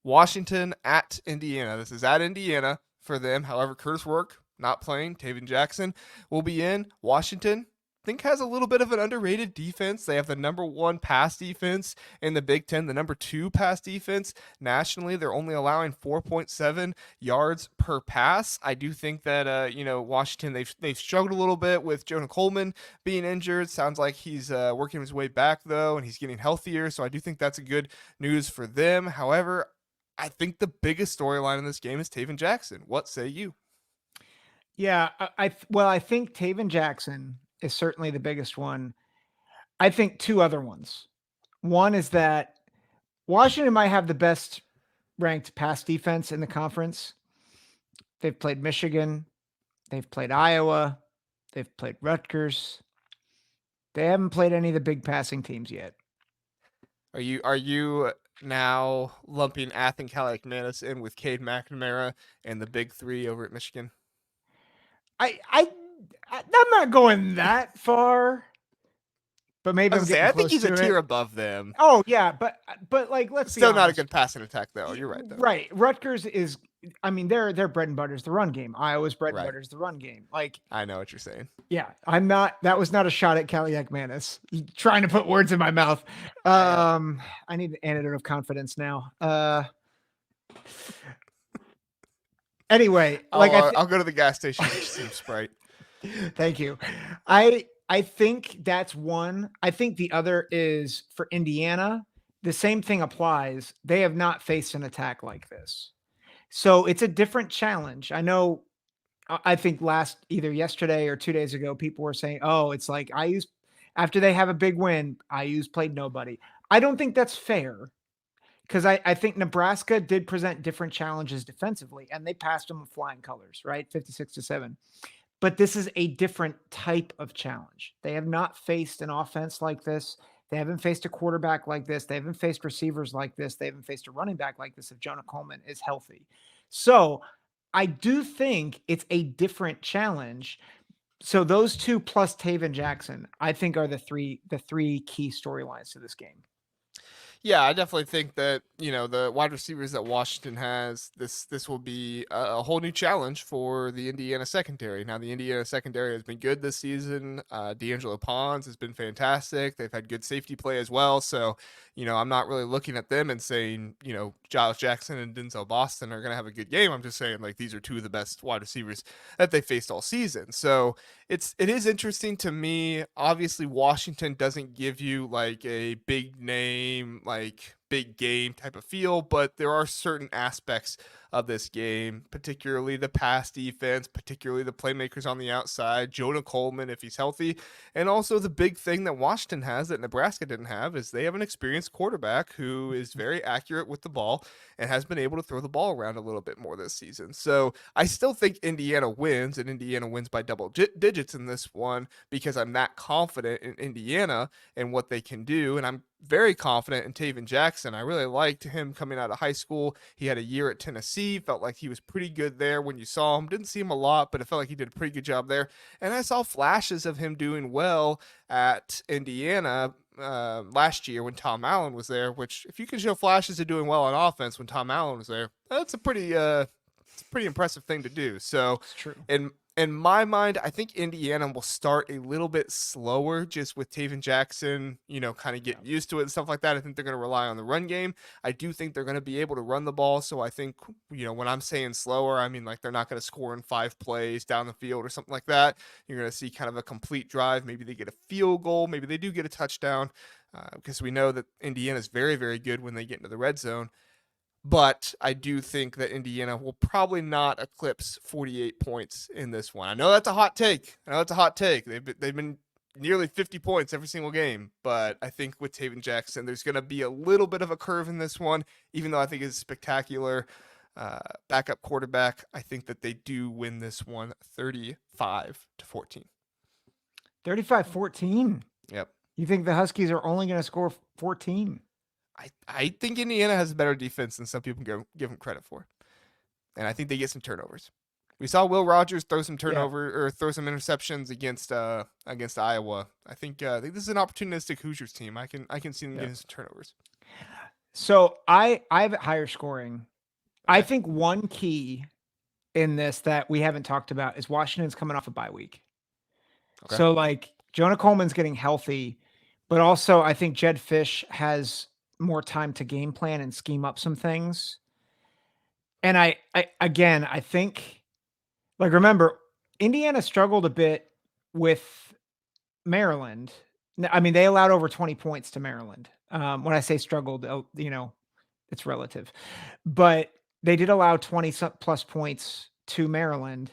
Washington at Indiana. This is at Indiana for them. However, Curtis Rourke not playing. Tayven Jackson will be in. Washington, I think, has a little bit of an underrated defense. They have the number one pass defense in the Big Ten, the number two pass defense nationally. They're only allowing 4.7 yards per pass. I do think that Washington, they've struggled a little bit with Jonah Coleman being injured. Sounds like he's working his way back though, and he's getting healthier. So I do think that's a good news for them. However, I think the biggest storyline in this game is Tayven Jackson. What say you? Yeah, I think Tayven Jackson is certainly the biggest one. I think two other ones. One is that Washington might have the best ranked pass defense in the conference. They've played Michigan, they've played Iowa, they've played Rutgers. They haven't played any of the big passing teams yet. Are you now lumping Athen Kaliakmanis in with Cade McNamara and the big three over at Michigan? I'm not going that far, but maybe I'm getting I think close he's a to tier it. above them. Oh yeah, but like let's be Still not a honest. good passing attack though. You're right though. Right, Rutgers is. I mean, their bread and butter is the run game. Iowa's bread and Right. butter is the run game. Like, I know what you're saying. yeah, I'm not. That was not a shot at Kaliakmanis. Trying to put words in my mouth. I need an antidote of confidence now. Anyway, I'll go to the gas station and get some Sprite. Thank you. I think that's one. I think the other is for Indiana. The same thing applies. They have not faced an attack like this. So it's a different challenge. I know I think either yesterday or 2 days ago, people were saying, oh, it's like after they have a big win, IU's played nobody. I don't think that's fair because I think Nebraska did present different challenges defensively and they passed them with flying colors, right? 56-7. But this is a different type of challenge. They have not faced an offense like this. They haven't faced a quarterback like this. They haven't faced receivers like this. They haven't faced a running back like this if Jonah Coleman is healthy. So I do think it's a different challenge. So those two plus Tayven Jackson, I think are the three key storylines to this game. Yeah, I definitely think that the wide receivers that Washington has, this will be a whole new challenge for the Indiana secondary. Now, the Indiana secondary has been good this season. D'Angelo Pons has been fantastic. They've had good safety play as well. So, I'm not really looking at them and saying, Giles Jackson and Denzel Boston are going to have a good game. I'm just saying like these are two of the best wide receivers that they faced all season. So it is interesting to me. Obviously, Washington doesn't give you like a big name, like big game type of feel, but there are certain aspects of this game, particularly the pass defense, particularly the playmakers on the outside, Jonah Coleman if he's healthy, and also the big thing that Washington has that Nebraska didn't have is they have an experienced quarterback who is very accurate with the ball and has been able to throw the ball around a little bit more this season. So I still think Indiana wins, and Indiana wins by double digits in this one because I'm that confident in Indiana and what they can do, and I'm very confident in Tayven Jackson. I really liked him coming out of high school. He had a year at Tennessee, felt like he was pretty good there when you saw him. Didn't see him a lot, but it felt like he did a pretty good job there. And I saw flashes of him doing well at Indiana last year when Tom Allen was there, which if you can show flashes of doing well on offense when Tom Allen was there, that's a pretty impressive thing to do. So It's true. In my mind, I think Indiana will start a little bit slower just with Tayven Jackson, kind of getting used to it and stuff like that. I think they're going to rely on the run game. I do think they're going to be able to run the ball. So I think, when I'm saying slower, I mean like they're not going to score in 5 plays down the field or something like that. You're going to see kind of a complete drive. Maybe they get a field goal. Maybe they do get a touchdown because we know that Indiana is very, very good when they get into the red zone. But I do think that Indiana will probably not eclipse 48 points in this one. I know that's a hot take. They've been nearly 50 points every single game. But I think with Tayven Jackson, there's going to be a little bit of a curve in this one, even though I think it's spectacular. Backup quarterback, I think that they do win this one 35-14. 35-14. Yep. You think the Huskies are only going to score 14? I think Indiana has a better defense than some people give them credit for. And I think they get some turnovers. We saw Will Rogers throw some throw some interceptions against Iowa. I think this is an opportunistic Hoosiers team. I can see them getting some turnovers. So I have it higher scoring. I Okay. think one key in this that we haven't talked about is Washington's coming off a bye week. Okay. So like Jonah Coleman's getting healthy, but also I think Jed Fish has more time to game plan and scheme up some things. And I think like remember Indiana struggled a bit with Maryland. I mean, they allowed over 20 points to Maryland. When I say struggled, it's relative, but they did allow 20 plus points to Maryland.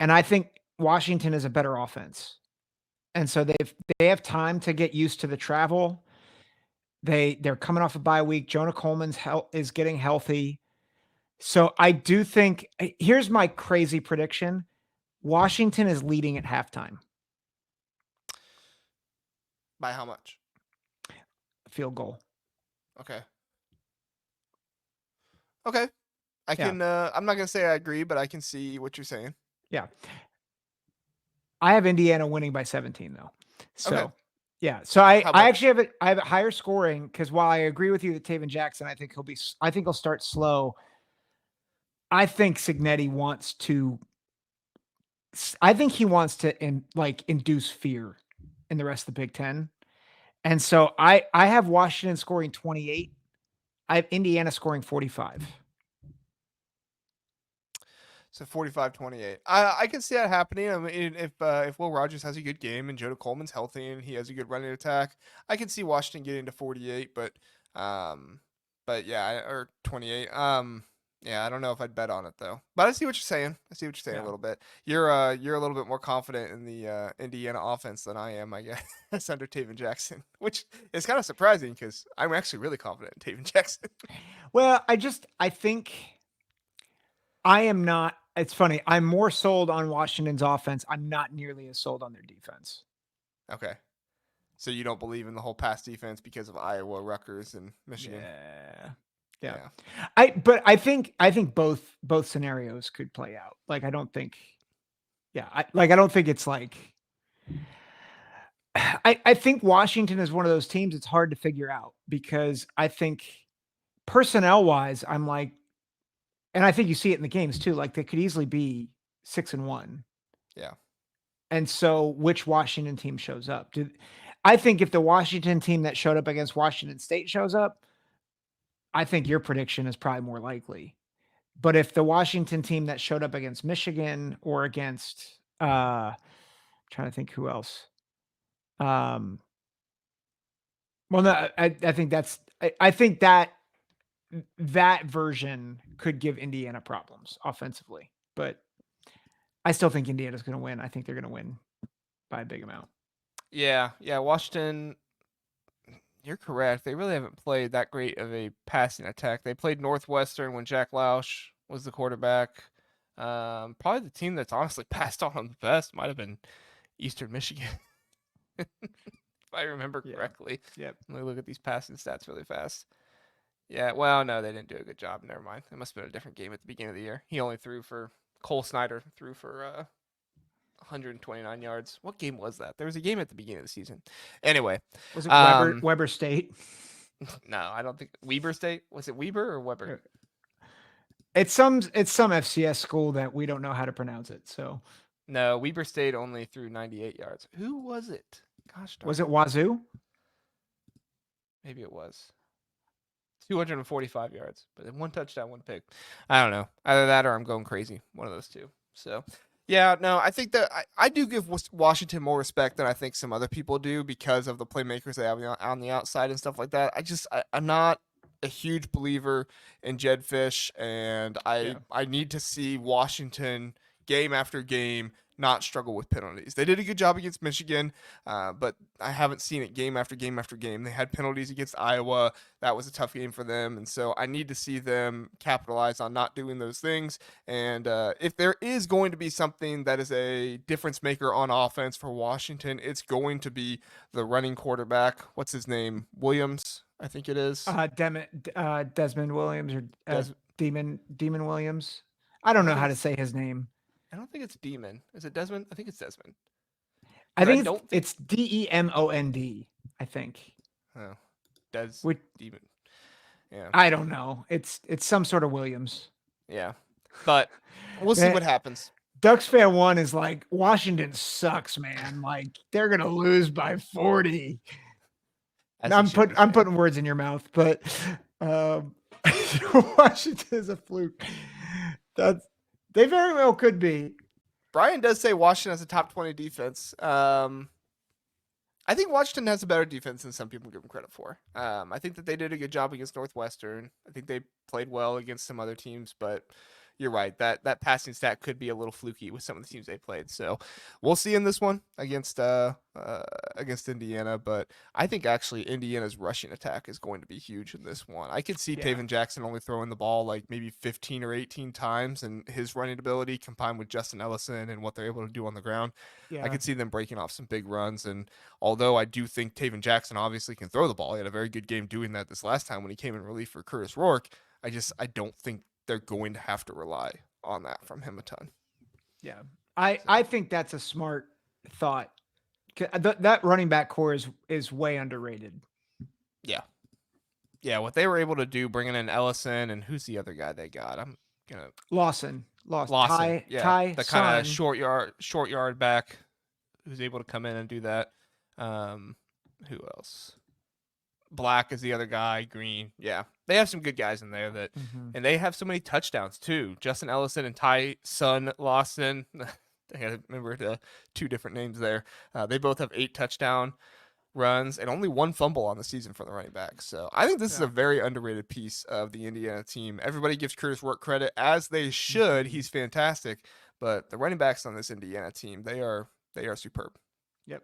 And I think Washington is a better offense. And so they have time to get used to the travel. They're coming off a bye week. Jonah Coleman's is getting healthy. So I do think here's my crazy prediction. Washington is leading at halftime. By how much? Field goal. Okay. Okay. I Yeah. can. I'm not gonna say I agree, but I can see what you're saying. Yeah. I have Indiana winning by 17 though. So Okay. yeah. So How I much? actually have it higher scoring because while I agree with you that Tayven Jackson, I think he'll start slow. I think Signetti wants to induce fear in the rest of the Big Ten. And so I have Washington scoring 28. I have Indiana scoring 45. So 45-28. I can see that happening. I mean, if Will Rogers has a good game and Jonah Coleman's healthy and he has a good running attack, I can see Washington getting to 48. Um, but yeah, or 28. Yeah, I don't know if I'd bet on it though. But I see what you're saying. I see what you're saying a Yeah. little bit. You're a little bit more confident in the Indiana offense than I am, I guess, under Tayven Jackson, which is kind of surprising because I'm actually really confident in Tayven Jackson. Well, I think I am not. It's funny. I'm more sold on Washington's offense. I'm not nearly as sold on their defense. Okay. So you don't believe in the whole pass defense because of Iowa, Rutgers, and Michigan. Yeah. Yeah. Yeah. I think both scenarios could play out. Like I don't think I don't think it's like I think Washington is one of those teams it's hard to figure out because I think personnel wise, I'm like, and I think you see it in the games too, like they could easily be 6-1. Yeah. And so which Washington team shows up? I think if the Washington team that showed up against Washington State shows up, I think your prediction is probably more likely. But if the Washington team that showed up against Michigan or against trying to think who else. Well, no, I think I think that version could give Indiana problems offensively, but I still think Indiana's going to win. I think they're going to win by a big amount. Yeah. Yeah. Washington, you're correct. They really haven't played that great of a passing attack. They played Northwestern when Jack Lausch was the quarterback. Probably the team that's honestly passed on them the best might have been Eastern Michigan, if I remember Yeah. correctly. Yep. Let me look at these passing stats really fast. Yeah, well, no, they didn't do a good job. Never mind. It must have been a different game at the beginning of the year. He only threw for Cole Snyder threw for 129 yards. What game was that? There was a game at the beginning of the season. Anyway, Was it um, Weber State? no, I don't think Weber State. Was it Weber or Weber? It's some FCS school that we don't know how to pronounce it. So No, Weber State only threw 98 yards. Who was it? Gosh darn was it it. Wazoo? Maybe it was 245 yards, but then one touchdown, one pick. I don't know. Either that or I'm going crazy. One of those two. So, yeah, no, I think that I do give Washington more respect than I think some other people do because of the playmakers they have on the outside and stuff like that. I'm not a huge believer in Jed Fish, and Yeah. I need to see Washington game after game not struggle with penalties. They did a good job against Michigan, but I haven't seen it game after game after game. They had penalties against Iowa. That was a tough game for them, and so I need to see them capitalize on not doing those things. And if there is going to be something that is a difference maker on offense for Washington, it's going to be the running quarterback. What's his name? Williams, I think it is. Desmond Williams or Des- Demon Williams. I I don't don't know think how to it's. say his name. I don't think it's Demon. Is it Desmond? I think it's Desmond. I But I think don't think. it's Demond. I think. Oh, Des Which Demon. Yeah. I don't know. It's some sort of Williams. Yeah. But we'll see Man, what happens. Ducks fan one is like Washington sucks, man. Like they're gonna lose by 40. As he should be I'm saying. putting words in your mouth, but um, Washington is a fluke. That's they very well could be. Brian does say Washington has a top 20 defense. I think Washington has a better defense than some people give them credit for. I think that they did a good job against Northwestern. I think they played well against some other teams, but you're right. That passing stat could be a little fluky with some of the teams they played. So we'll see in this one against Indiana. But I think actually Indiana's rushing attack is going to be huge in this one. I could see Yeah. Tayven Jackson only throwing the ball like maybe 15 or 18 times, and his running ability combined with Justin Ellison and what they're able to do on the ground, Yeah. I could see them breaking off some big runs. And although I do think Tayven Jackson obviously can throw the ball, he had a very good game doing that this last time when he came in relief for Curtis Rourke. I don't think they're going to have to rely on that from him a ton. Yeah. I think that's a smart thought. That running back core is way underrated. Yeah. Yeah, what they were able to do bringing in Ellison and who's the other guy they got? I'm gonna Lawson. Lawson. The kind of Son. short yard back who's able to come in and do that. Who else? Black is the other guy. Green. Yeah, they have some good guys in there and they have so many touchdowns too. Justin Ellison and Son Lawson. I got to remember the two different names there. They both have 8 touchdown runs and only 1 fumble on the season for the running back. So I think this is a very underrated piece of the Indiana team. Everybody gives Curtis Rourke credit, as they should. He's fantastic, but the running backs on this Indiana team, they are superb.